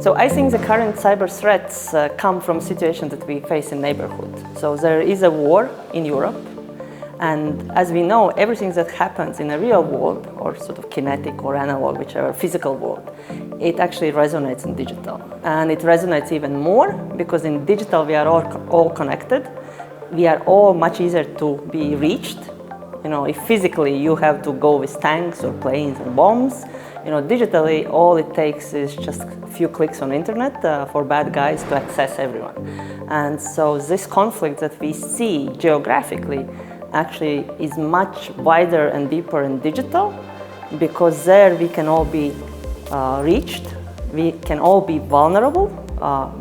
So I think the current cyber threats come from situations that we face in neighborhood. So there is a war in Europe, and as we know, everything that happens in a real world, or sort of kinetic or analog, whichever physical world, it actually resonates in digital. And it resonates even more because in digital we are all connected. We are all much easier to be reached. You know, if physically you have to go with tanks or planes and bombs, you know, digitally all it takes is just a few clicks on internet for bad guys to access everyone. And so this conflict that we see geographically actually is much wider and deeper in digital, because there we can all be reached, we can all be vulnerable,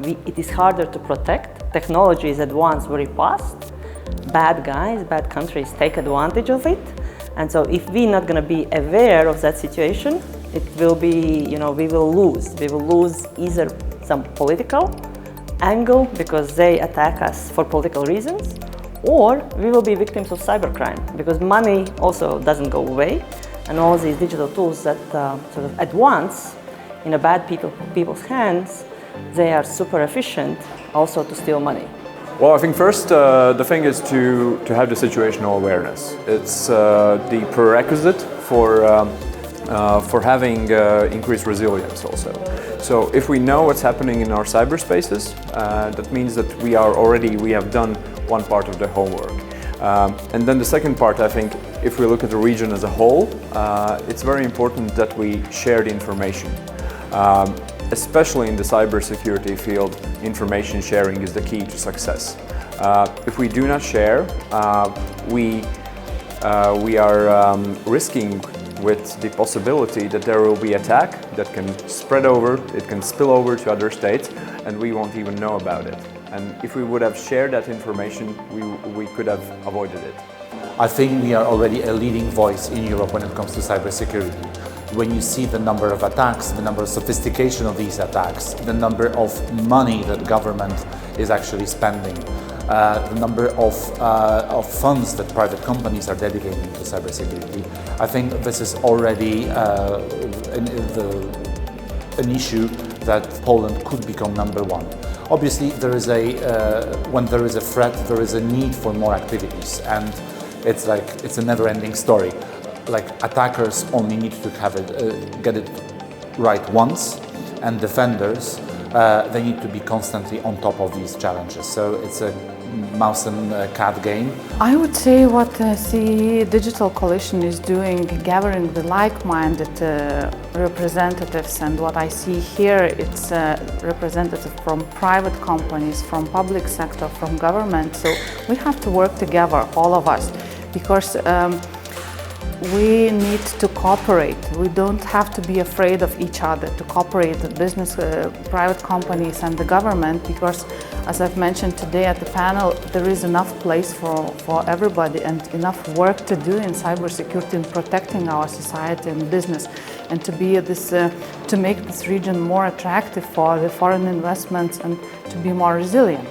it is harder to protect, technology is advanced very fast, bad guys, bad countries take advantage of it, and so if we're not going to be aware of that situation, it will be, you know, we will lose either some political angle because they attack us for political reasons, or we will be victims of cybercrime because money also doesn't go away, and all these digital tools that sort of at once in a bad people's hands, they are super efficient also to steal money. Well, I think first the thing is to have the situational awareness. It's the prerequisite for having increased resilience also. So if we know what's happening in our cyberspaces, that means that we have done one part of the homework. And then the second part, I think, if we look at the region as a whole, it's very important that we share the information. Especially in the cybersecurity field, information sharing is the key to success. If we do not share, we are risking with the possibility that there will be attack that can spread over, it can spill over to other states, and we won't even know about it. And if we would have shared that information, we could have avoided it. I think we are already a leading voice in Europe when it comes to cybersecurity. When you see the number of attacks, the number of sophistication of these attacks, the number of money that government is actually spending, the number of funds that private companies are dedicating to cybersecurity, I think this is already an issue that Poland could become number one. Obviously, when there is a threat, there is a need for more activities, and it's a never-ending story. Like, attackers only need to get it right once, and defenders, they need to be constantly on top of these challenges. So it's a mouse and cat game. I would say what CEE Digital Coalition is doing, gathering the like-minded representatives, and what I see here, it's representatives from private companies, from public sector, from government. So we have to work together, all of us, because we need to cooperate. We don't have to be afraid of each other, to cooperate, the business, private companies and the government, because as I've mentioned today at the panel, there is enough place for everybody and enough work to do in cybersecurity and protecting our society and business, and to be to make this region more attractive for the foreign investments and to be more resilient.